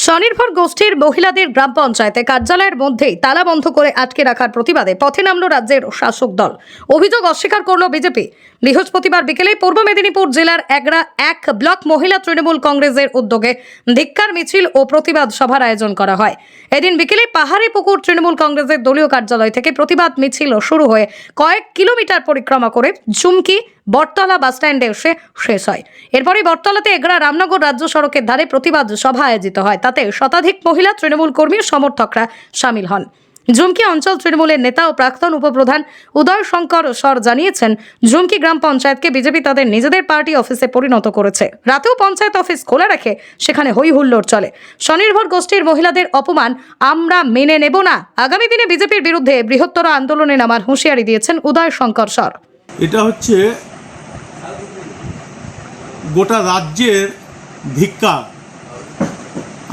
স্বনির্ভর গোষ্ঠীর মহিলাদের গ্রাম পঞ্চায়েতে কার্যালয়ের মধ্যেই তালা বন্ধ করে আটকে রাখার প্রতিবাদে পথে নামল রাজ্যের শাসক দল। অভিযোগ অস্বীকার করল বিজেপি। বৃহস্পতিবার বিকেলে পূর্ব মেদিনীপুর জেলার এগরা 1 ব্লক মহিলা তৃণমূল কংগ্রেসের উদ্যোগে ধিক্কার মিছিল ও প্রতিবাদ সভার আয়োজন করা হয়। এদিন বিকেলে পাহাড়িপুকুর তৃণমূল কংগ্রেসের দলীয় কার্যালয় থেকে প্রতিবাদ মিছিল শুরু হয়ে কয়েক কিলোমিটার পরিক্রমা করে ঝুমকি বটতলা বাসস্ট্যান্ডে এসে শেষ হয়। এরপরই বটতলাতে এগরা রামনগর রাজ্য সড়কের ধারে প্রতিবাদ সভা আয়োজিত হয়। তাতে শতাধিক মহিলা তৃণমূল কর্মী সমর্থকরা সামিল হন। ঝুমকি অঞ্চল তৃণমূলের নেতা ও প্রাক্তন উপপ্রধান উদয় শঙ্কর সর জানিয়েছেন, ঝুমকি গ্রাম পঞ্চায়েতকে বিজেপি তাদের নিজেদের পার্টি অফিসে পরিণত করেছে। রাতেও পঞ্চায়েত অফিস খোলা রেখে সেখানে হই হুল্লোড় চলে। স্বনির্ভর গোষ্ঠীর মহিলাদের অপমান আমরা মেনে নেব না। আগামী দিনে বিজেপির বিরুদ্ধে বৃহত্তর আন্দোলনে নামার হুঁশিয়ারি দিয়েছেন উদয় শঙ্কর সর। এটা হচ্ছে গোটা রাজ্যের ধিক্কার।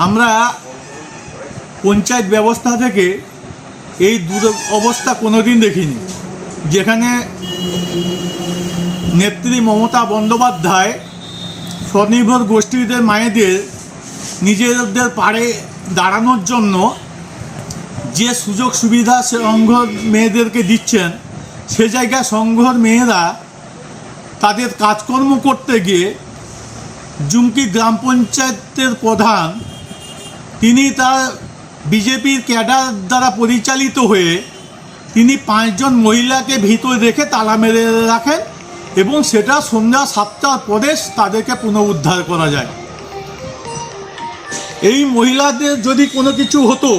আমরা পঞ্চায়েত ব্যবস্থা থেকে এই অবস্থা কোনোদিন দেখিনি, যেখানে নেত্রী মমতা বন্দ্যোপাধ্যায় স্বনির্ভর গোষ্ঠীদের মায়েদের নিজেদের পাড়ে দাঁড়ানোর জন্য যে সুযোগ সুবিধা সংঘর মেয়েদেরকে দিচ্ছেন, সে জায়গায় সংঘর মেয়েরা তাদের কাজকর্ম করতে গিয়ে ঝুমকি গ্রাম পঞ্চায়েতের প্রধান তিনি তার বিজেপির ক্যাডার দ্বারা পরিচালিত হয়ে তিনি 5 জন মহিলাকে ভিতরে রেখে তালা মেরে রাখেন এবং সেটা সন্ধ্যা 7টার পরে তাদেরকে পুনরুদ্ধার করা যায়। এই মহিলাদের যদি কোনো কিছু হতো,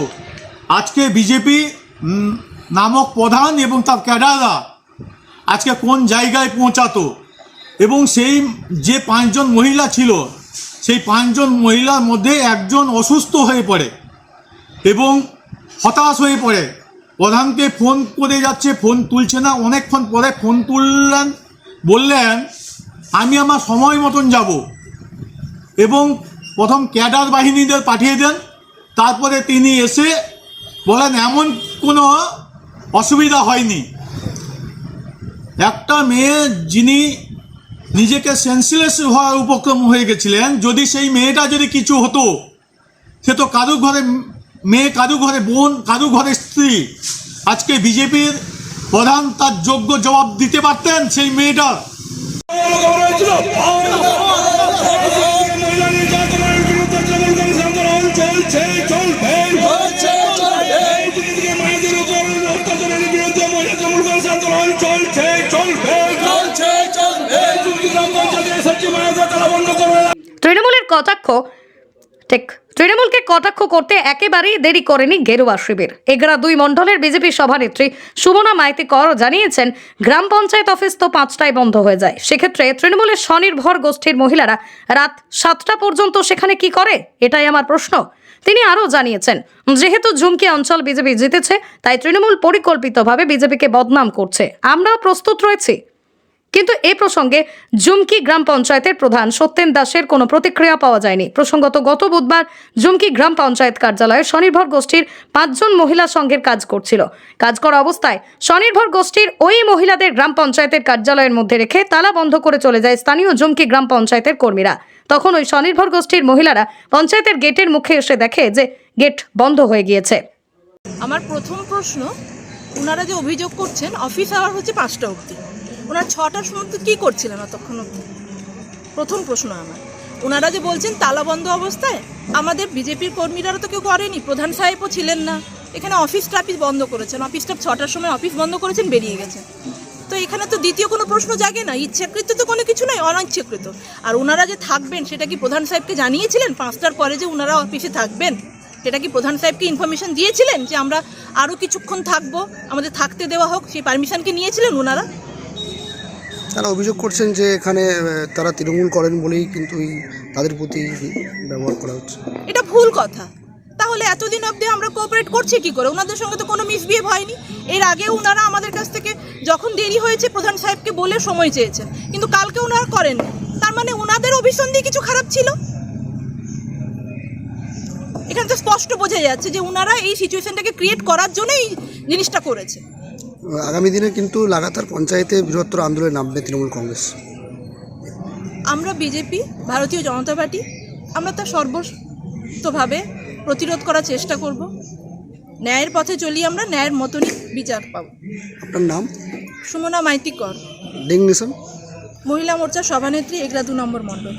আজকে বিজেপি নামক প্রধান এবং তার ক্যাডাররা আজকে কোন জায়গায় পৌঁছাতো। এবং সেই যে 5 জন মহিলা ছিল, সেই 5 জন মহিলার মধ্যে একজন অসুস্থ হয়ে পড়ে এবং হতাশ হয়ে পড়ে। প্রধানকে ফোন করে যাচ্ছে, ফোন তুলছে না। অনেকক্ষণ পরে ফোন তুললেন, বললেন আমি আমার সময় মতন যাব, এবং প্রথম ক্যাডার বাহিনীদের পাঠিয়ে দেন। তারপরে তিনি এসে বলেন এমন কোনো অসুবিধা হয়নি। একটা মেয়ে যিনি নিজেকে সেন্সলেস হওয়ার উপক্রম হয়ে গেছিলেন, যদি সেই মেয়েটা যদি কিছু হতো, সে তো কারু ঘরে মেয়ে, কারু ঘরে বোন, কারু ঘরে স্ত্রী। আজকে বিজেপির প্রধান তার যোগ্য জবাব দিতে পারতেন সেই মেয়েটার। তৃণমূলের কটাক্ষ ঠিক তৃণমূলকে কটাক্ষ করতে একেবারেই দেরি করেনি গেরুয়া শিবির। এগরা 2 মণ্ডলের বিজেপি সভানেত্রী সুমনা মাইতি কর জানিয়েছেন, গ্রাম পঞ্চায়েত অফিস তো 5টায় বন্ধ হয়ে যায়, সেক্ষেত্রে তৃণমূলের স্বনির্ভর গোষ্ঠীর মহিলারা রাত 7টা পর্যন্ত সেখানে কি করে, এটাই আমার প্রশ্ন। তিনি আরও জানিয়েছেন, যেহেতু ঝুমকি অঞ্চল বিজেপি জিতেছে, তাই তৃণমূল পরিকল্পিতভাবে বিজেপিকে বদনাম করছে। আমরাও প্রস্তুত রয়েছি। কিন্তু এ প্রসঙ্গে ঝুমকি গ্রাম পঞ্চায়েতের প্রধান সত্যেন দাসের কোনো প্রতিক্রিয়া পাওয়া যায়নি। প্রসঙ্গত গত বুধবার ঝুমকি গ্রাম পঞ্চায়েত কার্যালয়ে স্বনির্ভর গোষ্ঠীর 5 জন মহিলা সংঘের কাজ করছিল। কাজ করা অবস্থায় স্বনির্ভর গোষ্ঠীর ওই মহিলাদের গ্রাম পঞ্চায়েতের কার্যালয়ের মধ্যে রেখে তালা বন্ধ করে চলে যায় স্থানীয় ঝুমকি গ্রাম পঞ্চায়েতের কর্মীরা। তখন ওই স্বনির্ভর গোষ্ঠীর মহিলারা পঞ্চায়েতের গেটের মুখে এসে দেখে যে গেট বন্ধ হয়ে গিয়েছে। আমার প্রথম প্রশ্ন, ওনারা যে অভিযোগ করছেন অফিস আওয়ার হচ্ছে 5টা অবধি, ওনার 6টার সময় কী করছিলেন ততক্ষণ অবধি? প্রথম প্রশ্ন আমার। ওনারা যে বলছেন তালাবন্ধ অবস্থায়, আমাদের বিজেপির কর্মীরা তো কেউ করেনি, প্রধান সাহেবও ছিলেন না। এখানে অফিস বন্ধ করেছেন, অফিসটা 6টার সময় অফিস বন্ধ করেছেন, বেরিয়ে গেছেন। তো এখানে তো দ্বিতীয় কোনো প্রশ্ন জাগে না, ইচ্ছাকৃত তো কোনো কিছু নয়, অনিচ্ছাকৃত। আর ওনারা যে থাকবেন সেটা কি প্রধান সাহেবকে জানিয়েছিলেন 5টার পরে যে ওনারা অফিসে থাকবেন? সেটা কি প্রধান সাহেবকে ইনফরমেশন দিয়েছিলেন যে আমরা আরও কিছুক্ষণ থাকবো, আমাদের থাকতে দেওয়া হোক? সেই পারমিশনকে নিয়েছিলেন ওনারা? তারা অভিযোগ করছেন যে এখানে তারা তৃণমূল করেন বলেই কিন্তু তাদের প্রতি ব্যবহার করা হচ্ছে। এটা ভুল কথা। তাহলে এতদিন অবধি আমরা কোঅপারেট করছি কি করে? ওনাদের সঙ্গে তো কোনো মিসবিহেভ হয়নি। এর আগে ওনারা আমাদের কাছ থেকে যখন দেরি হয়েছে প্রধান সাহেবকে বলে সময় চেয়েছেন, কিন্তু কালকে ওনারা করেননি। তার মানে ওনাদের অভিসন্ধি কিছু খারাপ ছিল। এখানে তো স্পষ্ট বোঝা যাচ্ছে যে ওনারা এই সিচুয়েশনটাকে ক্রিয়েট করার জন্যই জিনিসটা করেছে। আগামী দিনে কিন্তু লাগাতার পঞ্চায়েতে বৃহত্তর আন্দোলনে নামবে তৃণমূল কংগ্রেস। আমরা বিজেপি, ভারতীয় জনতা পার্টি, আমরা তার সর্বতভাবে প্রতিরোধ করার চেষ্টা করব। ন্যায়ের পথে চলি, আমরা ন্যায়ের মতনই বিচার পাব। আপনার নাম? সুমনা মাইতি কর, ডেঙ্গনেশন মহিলা মোর্চা সভানেত্রী, এগরা 2 নম্বর মণ্ডল।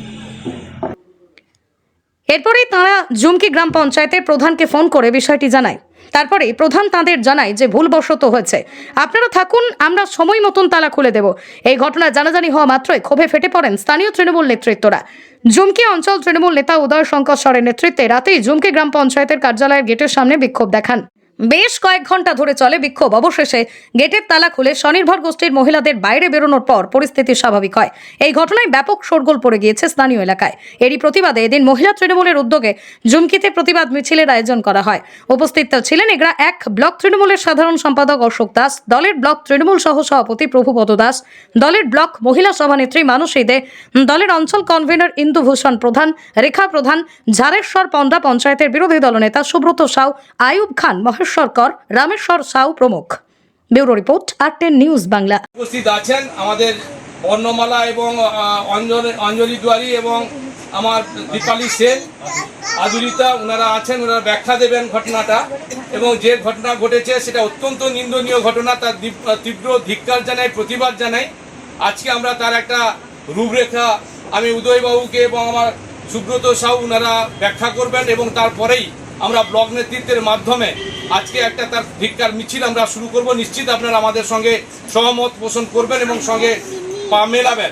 এরপরেই তাঁরা জুমকি গ্রাম পঞ্চায়েতের প্রধানকে ফোন করে বিষয়টি জানায়। তারপরে প্রধান তাঁদের জানায় যে ভুলবশত হয়েছে, আপনারা থাকুন, আমরা সময় মতন তালা খুলে দেব। এই ঘটনা জানাজানি হওয়া মাত্রই ক্ষোভে ফেটে পড়েন স্থানীয় তৃণমূল নেতৃত্বরা। জুমকি অঞ্চল তৃণমূল নেতা উদয় শঙ্কর সরের নেতৃত্বে রাতেই জুমকি গ্রাম পঞ্চায়েতের কার্যালয়ের গেটের সামনে বিক্ষোভ দেখান। বেশ কয়েক ঘন্টা ধরে চলে বিক্ষোভ। অবশেষে গেটের তালা খুলে স্বনির্ভর গোষ্ঠীর মহিলাদের বাইরে বেরোনোর পর পরিস্থিতি স্বাভাবিক হয়। এই ঘটনায় ব্যাপক শোরগোল পড়ে গিয়েছে স্থানীয় এলাকায়। এরই প্রতিবাদে এদিন মহিলা তৃণমূলের উদ্যোগে জুমকিতে প্রতিবাদ মিছিলের আয়োজন করা হয়। উপস্থিত ছিলেন এগরা 1 ব্লক তৃণমূলের সাধারণ সম্পাদক অশোক দাস, দলের ব্লক তৃণমূল সহ সভাপতি প্রভুপদ দাস, দলের ব্লক মহিলা সভানেত্রী মানসী দে, দলের অঞ্চল কনভেনর ইন্দুভূষণ প্রধান, রেখা প্রধান, ঝাড়েশ্বর পন্ডা পঞ্চায়েতের বিরোধী দলনেতা সুব্রত সাউ, আয়ুব খান, মহেশ্বর কর, রামেশ্বর সাউ প্রমুখ। ব্যুরো রিপোর্ট আর10 নিউজ বাংলা। উপস্থিত আছেন আমাদের বর্ণমালা এবং অঞ্জলি দুয়ারি এবং আমার দীপালি সেন, আদুরিতা, ওনারা আছেন। ওনারা ব্যাখ্যা দেবেন ঘটনাটা, এবং যে ঘটনা ঘটেছে সেটা অত্যন্ত নিন্দনীয় ঘটনা। তার তীব্র ধিক্কার জানাই, প্রতিবাদ জানাই। আজকে আমরা তার একটা রূপরেখা আমি উদয়বাবুকে এবং আমার সুব্রত সাউ ওনারা ব্যাখ্যা করবেন, এবং তারপরেই আমরা ব্লক নেতৃত্বের মাধ্যমে আজকে একটা তার ধিক্কার মিছিল আমরা শুরু করব। নিশ্চিত আপনারা আমাদের সঙ্গে সহমত পোষণ করবেন এবং সঙ্গে পা মেলাবেন,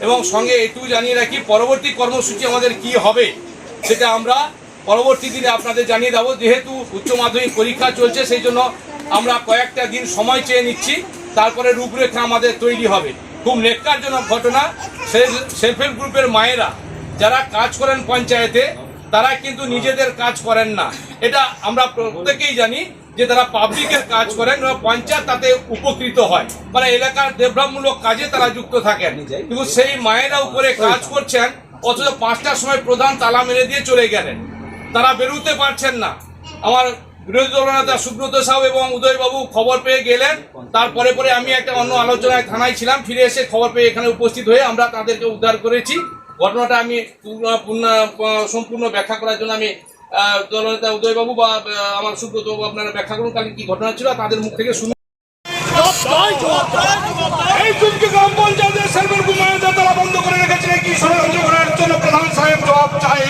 এবং সঙ্গে এটুকু জানিয়ে রাখি পরবর্তী কর্মসূচি আমাদের কি হবে সেটা আমরা পরবর্তী দিনে আপনাদের জানিয়ে দেবো। যেহেতু উচ্চ মাধ্যমিক পরীক্ষা চলছে, সেই জন্য আমরা কয়েকটা দিন সময় চেয়ে নিচ্ছি, তারপরে রূপরেখা আমাদের তৈরি হবে। খুব নেক্কারজনক ঘটনা। সেলফ হেল্প গ্রুপের মায়েরা যারা কাজ করেন পঞ্চায়েতে, তারা কিন্তু নিজেদের কাজ করেন না। এটা আমরা প্রত্যেকেই জানি যে তারা পাবলিকের কাজ করেন, পঞ্চায়েত তাতে উপকৃত হয়, মানে এলাকার ডেভেলপমূলক কাজে তারা যুক্ত থাকেন। কিন্তু সেই মায়েরা উপরে কাজ করছেন, অথচ 5টার সময় প্রধান তালা মেরে দিয়ে চলে গেলেন, তারা বেরোতে পারছেন না। আমার বিরোধী দলনেতা সুব্রত সাউ এবং উদয়বাবু খবর পেয়ে গেলেন। তারপরে আমি একটা অন্য আলোচনায় থানায় ছিলাম, ফিরে এসে খবর পেয়ে এখানে উপস্থিত হয়ে আমরা তাদেরকে উদ্ধার করেছি। ঘটনাটা আমি সম্পূর্ণ ব্যাখ্যা করার জন্য আমি দলনেতা উদয়বাবু বা আমার সুব্রতবাবু আপনারা ব্যাখ্যা করুন কালকে কি ঘটনা ছিল, তাদের মুখ থেকে শুনুন। এই জুমকি গ্রাম পঞ্চায়েতের সেলফ হেল্প মায়েদের তালা বন্ধ করে রেখেছিলেন কি ষড়যন্ত্র করার জন্য প্রধান সাহেব জবাব চাই।